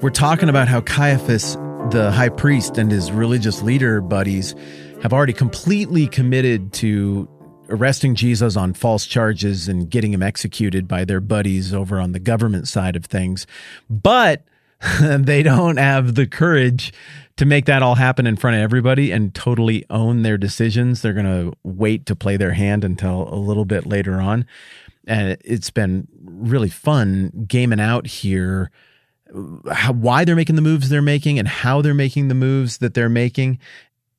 We're talking about how Caiaphas, the high priest, and his religious leader buddies have already completely committed to arresting Jesus on false charges and getting him executed by their buddies over on the government side of things. But they don't have the courage to make that all happen in front of everybody and totally own their decisions. They're going to wait to play their hand until a little bit later on. And it's been really fun gaming out here why they're making the moves they're making and how they're making the moves that they're making.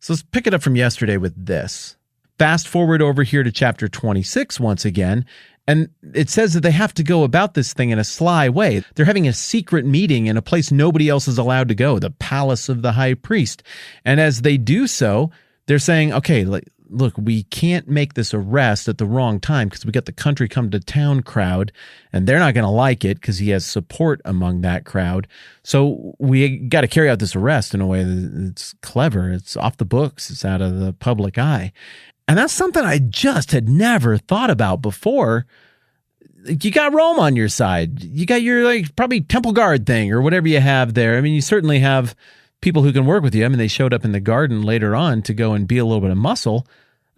So let's pick it up from yesterday with this. Fast forward over here to chapter 26 once again, and it says that they have to go about this thing in a sly way. They're having a secret meeting in a place nobody else is allowed to go, the palace of the high priest. And as they do so, they're saying, okay, look, we can't make this arrest at the wrong time because we got the country come to town crowd, and they're not going to like it because he has support among that crowd. So we got to carry out this arrest in a way that's clever. It's off the books. It's out of the public eye. And that's something I just had never thought about before. You got Rome on your side. You got your probably temple guard thing or whatever you have there. I mean, you certainly have people who can work with you. I mean, they showed up in the garden later on to go and be a little bit of muscle.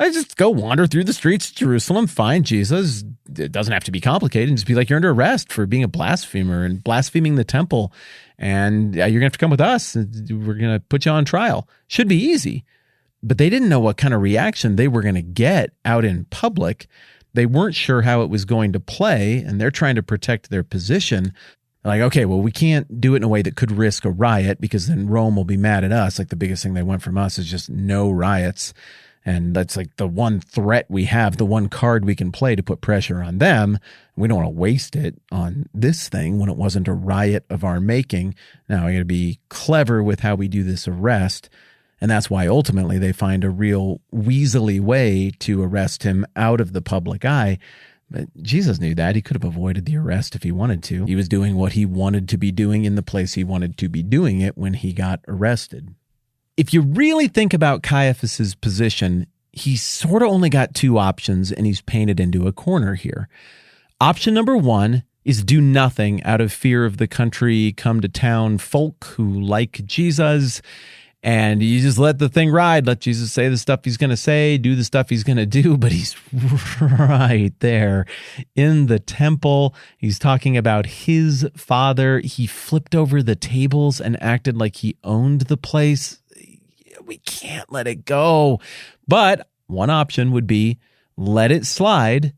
I just go wander through the streets of Jerusalem, find Jesus. It doesn't have to be complicated. And just be like, you're under arrest for being a blasphemer and blaspheming the temple. And you're going to have to come with us. We're going to put you on trial. Should be easy. But they didn't know what kind of reaction they were going to get out in public. They weren't sure how it was going to play, and they're trying to protect their position. Like, okay, well, we can't do it in a way that could risk a riot because then Rome will be mad at us. Like the biggest thing they want from us is just no riots. And that's like the one threat we have, the one card we can play to put pressure on them. We don't want to waste it on this thing when it wasn't a riot of our making. Now, I got to be clever with how we do this arrest. And that's why ultimately they find a real weaselly way to arrest him out of the public eye. But Jesus knew that. He could have avoided the arrest if he wanted to. He was doing what he wanted to be doing in the place he wanted to be doing it when he got arrested. If you really think about Caiaphas's position, he's sort of only got two options, and he's painted into a corner here. Option number one is do nothing out of fear of the country come to town folk who like Jesus. And you just let the thing ride, let Jesus say the stuff he's going to say, do the stuff he's going to do, but he's right there in the temple. He's talking about his father. He flipped over the tables and acted like he owned the place. We can't let it go. But one option would be let it slide,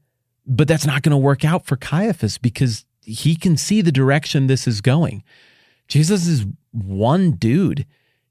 but that's not going to work out for Caiaphas because he can see the direction this is going. Jesus is one dude.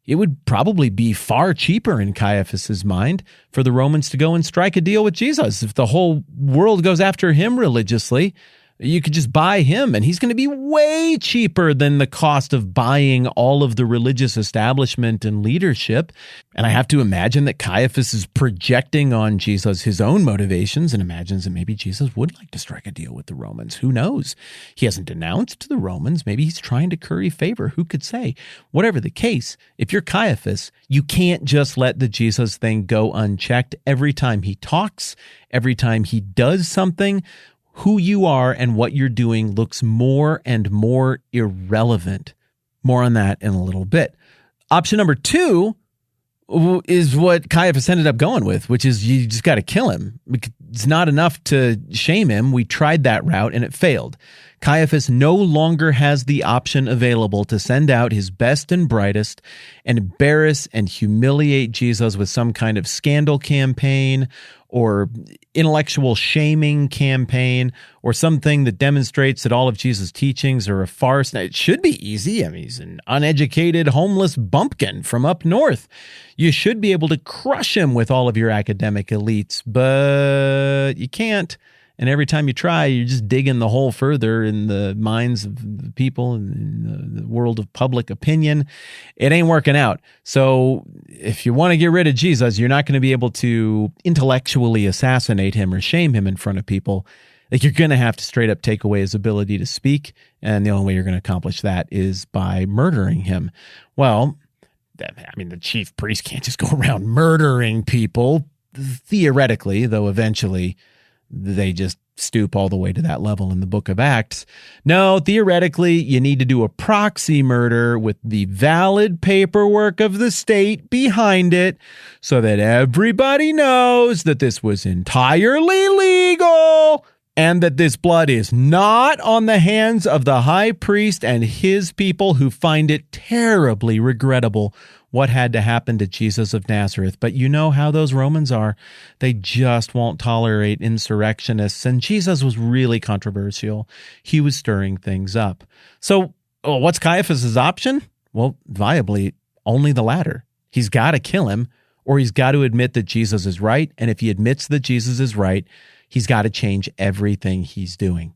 It would probably be far cheaper in Caiaphas's mind for the Romans to go and strike a deal with Jesus. If the whole world goes after him religiously, you could just buy him, and he's going to be way cheaper than the cost of buying all of the religious establishment and leadership. And I have to imagine that Caiaphas is projecting on Jesus his own motivations and imagines that maybe Jesus would like to strike a deal with the Romans. Who knows? He hasn't denounced the Romans. Maybe he's trying to curry favor. Who could say? Whatever the case, if you're Caiaphas, you can't just let the Jesus thing go unchecked. Every time he talks, every time he does something, who you are and what you're doing looks more and more irrelevant. More on that in a little bit. Option number two is what Caiaphas ended up going with, which is you just got to kill him. It's not enough to shame him. We tried that route and it failed. Caiaphas no longer has the option available to send out his best and brightest and embarrass and humiliate Jesus with some kind of scandal campaign or intellectual shaming campaign or something that demonstrates that all of Jesus' teachings are a farce. Now, it should be easy. I mean, he's an uneducated, homeless bumpkin from up north. You should be able to crush him with all of your academic elites, but you can't. And every time you try, you're just digging the hole further in the minds of the people in the world of public opinion. It ain't working out. So if you want to get rid of Jesus, you're not going to be able to intellectually assassinate him or shame him in front of people. Like, you're going to have to straight up take away his ability to speak. And the only way you're going to accomplish that is by murdering him. Well, I mean, the chief priest can't just go around murdering people, theoretically, though eventually they just stoop all the way to that level in the book of Acts. No, theoretically, you need to do a proxy murder with the valid paperwork of the state behind it so that everybody knows that this was entirely legal and that this blood is not on the hands of the high priest and his people who find it terribly regrettable what had to happen to Jesus of Nazareth. But you know how those Romans are. They just won't tolerate insurrectionists. And Jesus was really controversial. He was stirring things up. So what's Caiaphas' option? Well, viably, only the latter. He's got to kill him, or he's got to admit that Jesus is right. And if he admits that Jesus is right, he's got to change everything he's doing.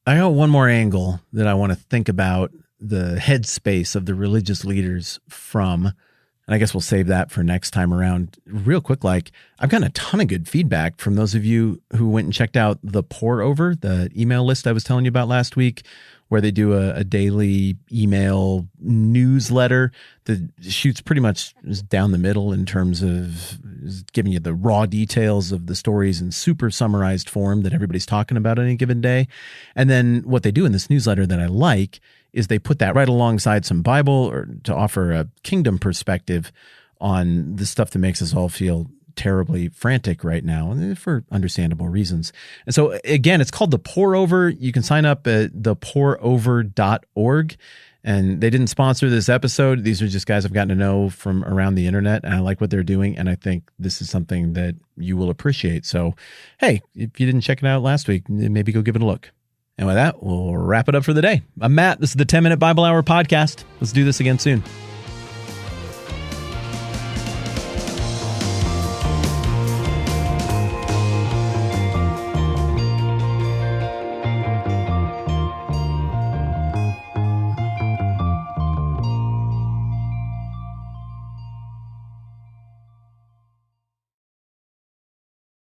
I got one more angle that I want to think about the headspace of the religious leaders from, and I guess we'll save that for next time around. Real quick, I've gotten a ton of good feedback from those of you who went and checked out the Pour Over, the email list I was telling you about last week, where they do a daily email newsletter that shoots pretty much down the middle in terms of giving you the raw details of the stories in super summarized form that everybody's talking about on any given day. And then what they do in this newsletter that I like is they put that right alongside some Bible, or to offer a kingdom perspective on the stuff that makes us all feel terribly frantic right now, and for understandable reasons. And so again, it's called the Pour Over. You can sign up at thepourover.org. And they didn't sponsor this episode. These are just guys I've gotten to know from around the internet, and I like what they're doing. And I think this is something that you will appreciate. So, hey, if you didn't check it out last week, maybe go give it a look. And with that, we'll wrap it up for the day. I'm Matt. This is the 10-Minute Bible Hour podcast. Let's do this again soon.